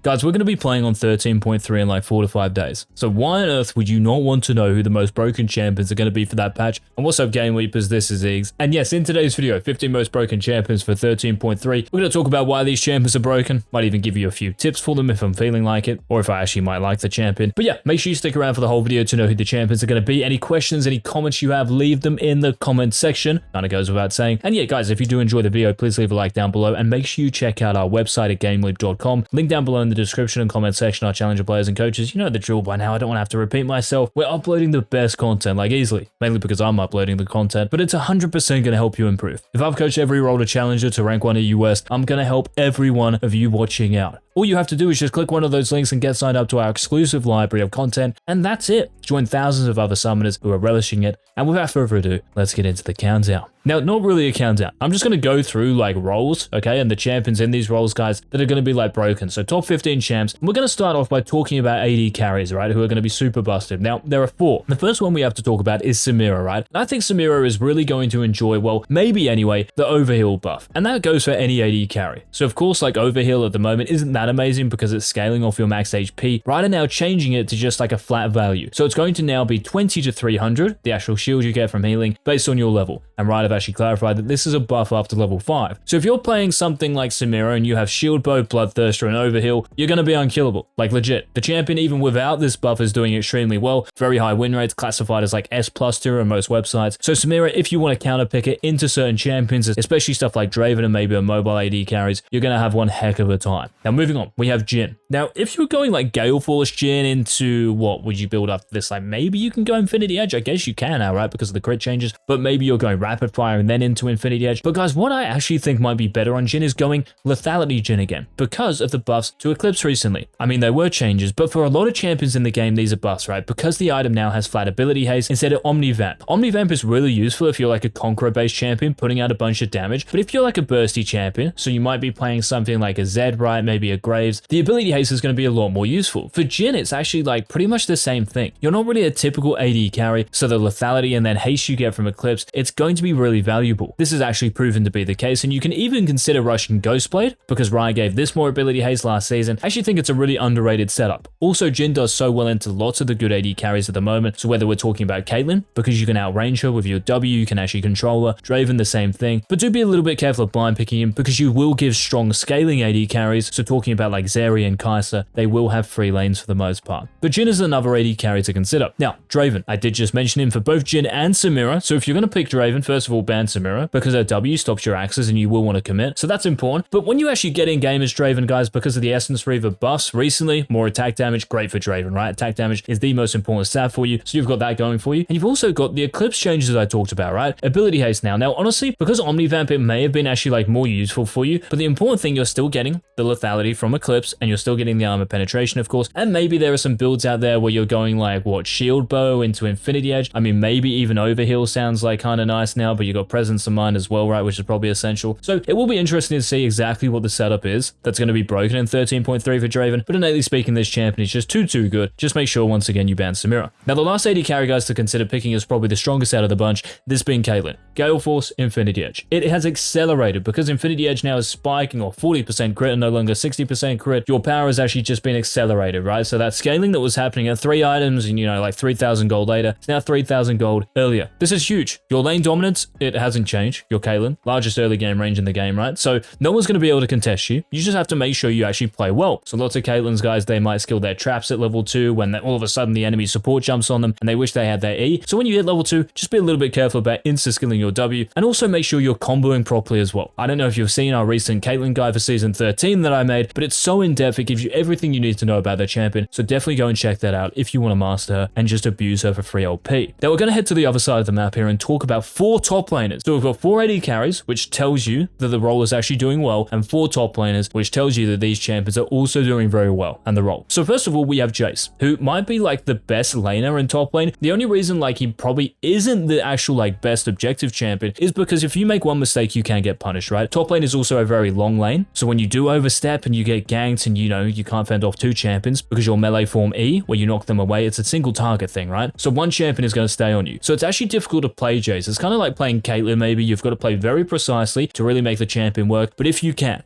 Guys, we're going to be playing on 13.3 in like 4 to 5 days. So why on earth would you not want to know who the most broken champions are going to be for that patch? And what's up, Game Leapers? This is Eggs. And yes, in today's video, 15 most broken champions for 13.3, we're going to talk about why these champions are broken. Might even give you a few tips for them if I'm feeling like it, or if I actually might like the champion. But yeah, make sure you stick around for the whole video to know who the champions are going to be. Any questions, any comments you have, leave them in the comment section. Kind of goes without saying. And yeah, guys, if you do enjoy the video, please leave a like down below and make sure you check out our website at GameLeap.com. Link down below in the description and comment section. Our Challenger players and coaches, you know the drill by now. I don't want to have to repeat myself. We're uploading the best content, like easily, mainly because I'm uploading the content, but it's 100% going to help you improve. If I've coached every role to Challenger to rank 1 EU West, I'm going to help every one of you watching out. All you have to do is just click one of those links and get signed up to our exclusive library of content, and that's it. Join thousands of other summoners who are relishing it, and without further ado, let's get into the countdown. Now, not really a countdown. I'm just going to go through like roles, okay, and the champions in these roles, guys, that are going to be like broken. So top 15 champs. And we're going to start off by talking about AD carries, right, who are going to be super busted. Now, there are 4. The first one we have to talk about is Samira, right? And I think Samira is really going to enjoy, well, maybe anyway, the overheal buff. And that goes for any AD carry. So of course, like overheal at the moment isn't that amazing because it's scaling off your max HP. Right, and now changing it to just like a flat value. So it's going to now be 20 to 300, the actual shield you get from healing based on your level. And right, I've actually clarified that this is a buff after level 5. So if you're playing something like Samira and you have shield bow, bloodthirster, and overheal, you're going to be unkillable. Like legit. The champion, even without this buff, is doing extremely well. Very high win rates, classified as like S+ tier on most websites. So Samira, if you want to counterpick it into certain champions, especially stuff like Draven and maybe a mobile AD carries, you're going to have one heck of a time. Now moving on, we have Jhin. Now, if you were going like Gale Force Jhin into what would you build after this? Like maybe you can go Infinity Edge. I guess you can now, right? Because of the crit changes. But maybe you're going Rapid Fire and then into Infinity Edge. But guys, what I actually think might be better on Jhin is going Lethality Jhin again because of the buffs to Eclipse recently. I mean, there were changes, but for a lot of champions in the game, these are buffs, right? Because the item now has flat ability haste instead of Omnivamp. Omnivamp is really useful if you're like a Conqueror-based champion putting out a bunch of damage. But if you're like a bursty champion, so you might be playing something like a Zed, right? Maybe a Graves, the ability haste is going to be a lot more useful. For Jhin, it's actually like pretty much the same thing. You're not really a typical AD carry, so the lethality and then haste you get from Eclipse, it's going to be really valuable. This is actually proven to be the case, and you can even consider rushing Ghostblade because Ryze gave this more ability haste last season. I actually think it's a really underrated setup. Also, Jhin does so well into lots of the good AD carries at the moment, so whether we're talking about Caitlyn, because you can outrange her with your W, you can actually control her, Draven the same thing, but do be a little bit careful of blind picking him because you will give strong scaling AD carries, so talking about like Zeri and Kai'Sa, they will have free lanes for the most part. But Jhin is another AD carry to consider. Now, Draven, I did just mention him for both Jhin and Samira, so if you're going to pick Draven, first of all, ban Samira because her W stops your axes and you will want to commit, so that's important. But when you actually get in game as Draven, guys, because of the Essence Reaver buffs recently, more attack damage, great for Draven, right? Attack damage is the most important stat for you, so you've got that going for you. And you've also got the Eclipse changes I talked about, right? Ability haste now. Now, honestly, because Omnivamp, it may have been actually like more useful for you, but the important thing, you're still getting the lethality from Eclipse and you're still getting the armor penetration, of course. And maybe there are some builds out there where you're going like, what, Shield Bow into Infinity Edge. I mean, maybe even Overheal sounds like kind of nice now, but you got Presence of Mind as well, right? Which is probably essential. So it will be interesting to see exactly what the setup is that's going to be broken in 13.3 for Draven. But innately speaking, this champion is just too good. Just make sure once again you ban Samira. Now, the last AD carry, guys, to consider picking is probably the strongest out of the bunch, this being Caitlyn. Gale Force, Infinity Edge. It has accelerated because Infinity Edge now is spiking or 40% crit and no longer 60% crit. Your power has actually just been accelerated, right? So that scaling that was happening at 3 items and, you know, like 3,000 gold later, it's now 3,000 gold earlier. This is huge. Your lane dominance, it hasn't changed. Your Caitlyn, largest early game range in the game, right? So no one's going to be able to contest you. You just have to make sure you actually play well. So lots of Caitlyn's, guys, they might skill their traps at level 2 when all of a sudden the enemy support jumps on them and they wish they had their E. So when you hit level 2, just be a little bit careful about insta-skilling your W and also make sure you're comboing properly as well. I don't know if you've seen our recent Caitlyn guide for season 13 that I made, but it's so in-depth, it gives you everything you need to know about their champion. So definitely go and check that out if you want to master her and just abuse her for free LP. Now we're going to head to the other side of the map here and talk about 4 top laners. So we've got 4 AD carries, which tells you that the role is actually doing well, and 4 top laners, which tells you that these champions are also doing very well and the role. So first of all, we have Jayce, who might be like the best laner in top lane. The only reason like he probably isn't the actual like best objective champion is because if you make one mistake, you can get punished, right? Top lane is also a very long lane. So when you do overstep and you get ganked and you know, you can't fend off 2 champions because your melee form E, where you knock them away, it's a single target thing, right? So one champion is going to stay on you. So it's actually difficult to play Jayce. It's kind of like playing playing Caitlyn maybe, you've got to play very precisely to really make the champion work. But if you can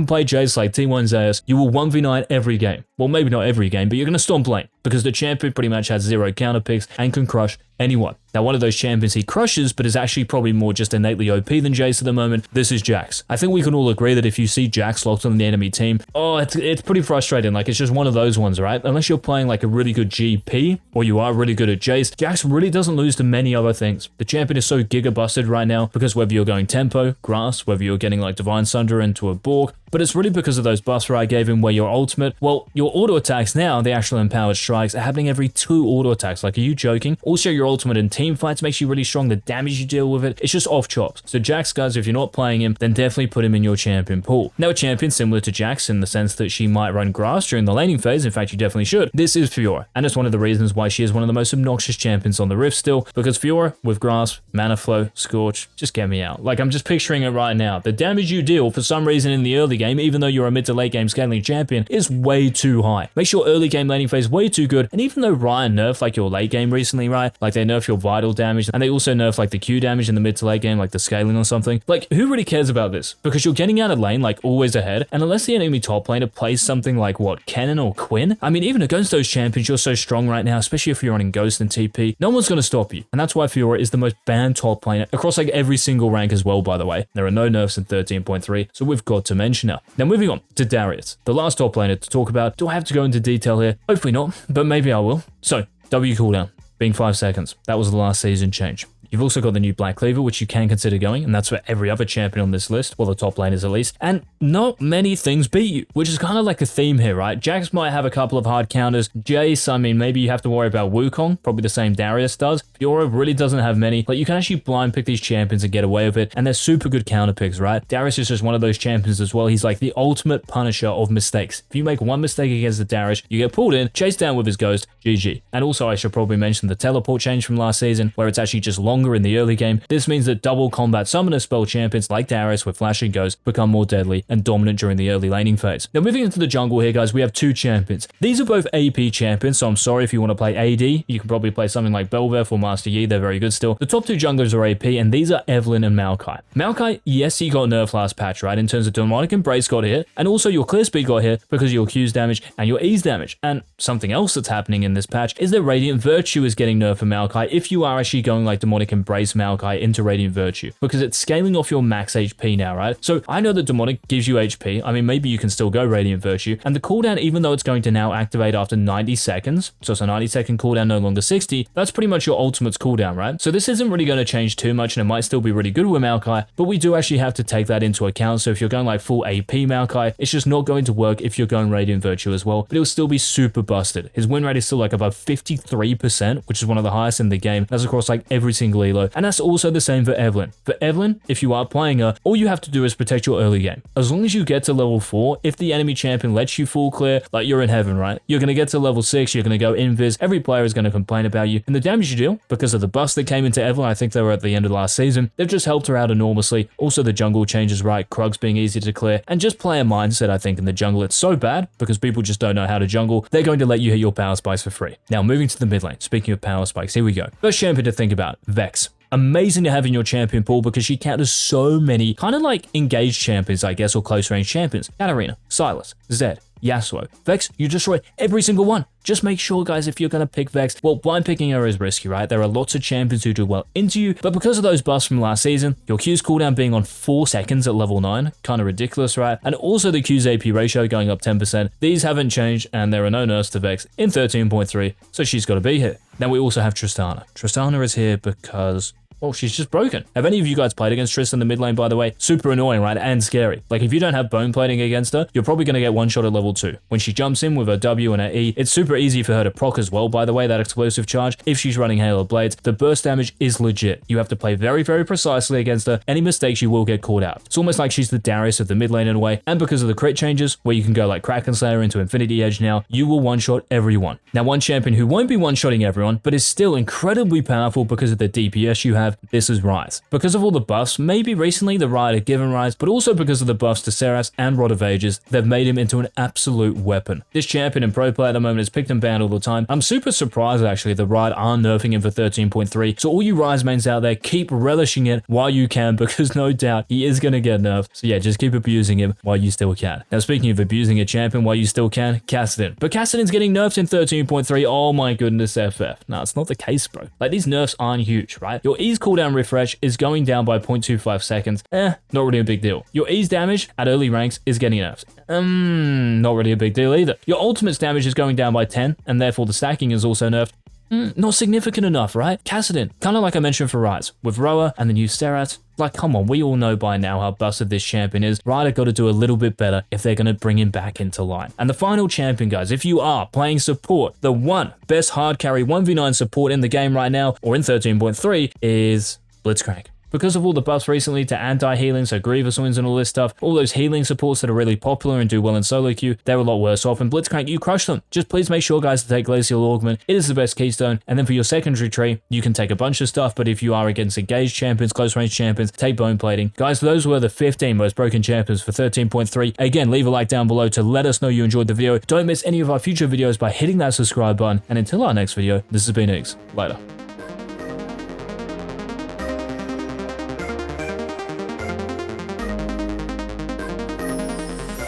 play Jayce like T1 Zayas, you will 1v9 every game. Well, maybe not every game, but you're going to stomp lane because the champion pretty much has 0 counter picks and can crush anyone. Now, one of those champions he crushes, but is actually probably more just innately OP than Jayce at the moment, this is Jax. I think we can all agree that if you see Jax locked on the enemy team, it's pretty frustrating. Like, it's just one of those ones, right? Unless you're playing like a really good GP or you are really good at Jayce, Jax really doesn't lose to many other things. The champion is so giga busted right now because whether you're going tempo, grass, whether you're getting like Divine Sunder into a Bork, but it's really because of those buffs where I gave him where your ultimate, well, your auto attacks now, the actual empowered strikes, are happening every 2 auto attacks. Like, are you joking? Also, your ultimate in team fights makes you really strong. The damage you deal with it, it's just off chops. So Jax, guys, if you're not playing him, then definitely put him in your champion pool. Now, a champion similar to Jax in the sense that she might run grass during the laning phase. In fact, you definitely should. This is Fiora, and it's one of the reasons why she is one of the most obnoxious champions on the Rift still, because Fiora with grass, mana flow, scorch, just get me out. Like, I'm just picturing it right now. The damage you deal for some reason in the early game, even though you're a mid to late game scaling champion, is way too high. Makes your early game laning phase way too good. And even though Ryan nerfed like your late game recently, right? Like, they nerfed your vital damage, and they also nerfed like the Q damage in the mid to late game, like the scaling or something. Like, who really cares about this? Because you're getting out of lane like always ahead, and unless the enemy top laner plays something like what, Kennen or Quinn? I mean, even against those champions, you're so strong right now, especially if you're running Ghost and TP, no one's going to stop you. And that's why Fiora is the most banned top laner across like every single rank as well, by the way. There are no nerfs in 13.3, so we've got to mention her. Now, moving on to Darius, the last top laner to talk about. Do I have to go into detail here? Hopefully not, but maybe I will. So, W cooldown being 5 seconds. That was the last season change. You've also got the new Black Cleaver, which you can consider going, and that's for every other champion on this list, well, the top laners at least, and not many things beat you, which is kind of like a theme here, right? Jax might have a couple of hard counters. Jayce, I mean, maybe you have to worry about Wukong, probably the same Darius does. Fiora really doesn't have many, but you can actually blind pick these champions and get away with it, and they're super good counter picks, right? Darius is just one of those champions as well. He's like the ultimate punisher of mistakes. If you make one mistake against the Darius, you get pulled in, chased down with his ghost, GG. And also, I should probably mention the teleport change from last season, where it's actually just longer in the early game. This means that double combat summoner spell champions like Darius with Flash and Ghost become more deadly and dominant during the early laning phase. Now, moving into the jungle here, guys, we have 2 champions. These are both AP champions, so I'm sorry if you want to play AD. You can probably play something like Bel'Veth or Master Yi. They're very good still. The top 2 junglers are AP, and these are Evelynn and Maokai. Maokai, yes, he got nerfed last patch, right? In terms of Demonic Embrace got hit, and also your clear speed got hit because of your Q's damage and your E's damage. And something else that's happening in this patch is that Radiant Virtue is getting nerfed for Maokai if you are actually going like Demonic Embrace Maokai into Radiant Virtue, because it's scaling off your max HP now, right? So I know that Demonic gives you HP. I mean, maybe you can still go Radiant Virtue, and the cooldown, even though it's going to now activate after 90 seconds, so it's a 90-second cooldown, no longer 60, that's pretty much your ultimate's cooldown, right? So this isn't really going to change too much, and it might still be really good with Maokai, but we do actually have to take that into account. So if you're going like full AP Maokai, it's just not going to work if you're going Radiant Virtue as well, but it'll still be super busted. His win rate is still like above 53%, which is one of the highest in the game. That's across like every single elo, and that's also the same for Evelynn. For Evelynn, if you are playing her, all you have to do is protect your early game. As long as you get to level 4, if the enemy champion lets you full clear, like, you're in heaven, right? You're going to get to level 6, you're going to go invis, every player is going to complain about you, and the damage you deal, because of the buffs that came into Evelynn, I think they were at the end of last season, they've just helped her out enormously. Also, the jungle changes, right? Krugs being easy to clear, and just player mindset, I think, in the jungle, it's so bad, because people just don't know how to jungle, they're going to let you hit your power spikes for free. Now, moving to the mid lane, speaking of power spikes, here we go. First champion to think about, Vex. Amazing to have in your champion pool because she counters so many kind of like engaged champions, I guess, or close range champions. Katarina, Sylas, Zed, Yasuo. Vex, you destroy every single one. Just make sure, guys, if you're going to pick Vex, well, blind picking her is risky, right? There are lots of champions who do well into you, but because of those buffs from last season, your Q's cooldown being on 4 seconds at level 9, kind of ridiculous, right? And also the Q's AP ratio going up 10%. These haven't changed, and there are no nerfs to Vex in 13.3, so she's got to be here. Now we also have Tristana. Tristana is here because, well, she's just broken. Have any of you guys played against Triss in the mid lane, by the way? Super annoying, right? And scary. Like, if you don't have bone plating against her, you're probably going to get one shot at level 2. When she jumps in with her W and her E, it's super easy for her to proc as well, by the way, that explosive charge. If she's running Hail of Blades, the burst damage is legit. You have to play very, very precisely against her. Any mistakes, you will get caught out. It's almost like she's the Darius of the mid lane in a way, and because of the crit changes, where you can go like Kraken Slayer into Infinity Edge now, you will one-shot everyone. Now, one champion who won't be one-shotting everyone, but is still incredibly powerful because of the DPS you have, have, this is Ryze. Because of all the buffs, maybe recently the Riot have given Ryze, but also because of the buffs to Seras and Rod of Ages, they've made him into an absolute weapon. This champion in pro play at the moment is picked and banned all the time. I'm super surprised actually the Riot are nerfing him for 13.3, so all you Ryze mains out there, keep relishing it while you can, because no doubt he is going to get nerfed. So yeah, just keep abusing him while you still can. Now speaking of abusing a champion while you still can, Kassadin. But Kassadin's getting nerfed in 13.3, oh my goodness FF. No, it's not the case, bro. Like, these nerfs aren't huge, right? Your E's cooldown refresh is going down by 0.25 seconds. Not really a big deal. Your E's damage at early ranks is getting nerfed. Not really a big deal either. Your ultimate's damage is going down by 10, and therefore the stacking is also nerfed. Not significant enough, right? Kassadin, kind of like I mentioned for Ryze, with Roa and the new Serat. Like, come on, we all know by now how busted this champion is. Riot have got to do a little bit better if they're going to bring him back into line. And the final champion, guys, if you are playing support, the one best hard carry 1v9 support in the game right now, or in 13.3, is Blitzcrank. Because of all the buffs recently to anti-healing, so Grievous wins and all this stuff, all those healing supports that are really popular and do well in solo queue, they're a lot worse off. And Blitzcrank, you crush them. Just please make sure, guys, to take Glacial Augment. It is the best keystone. And then for your secondary tree, you can take a bunch of stuff, but if you are against engaged champions, close range champions, take bone plating. Guys, those were the 15 most broken champions for 13.3. Again, leave a like down below to let us know you enjoyed the video. Don't miss any of our future videos by hitting that subscribe button. And until our next video, this has been EZCHALLENGER. Later.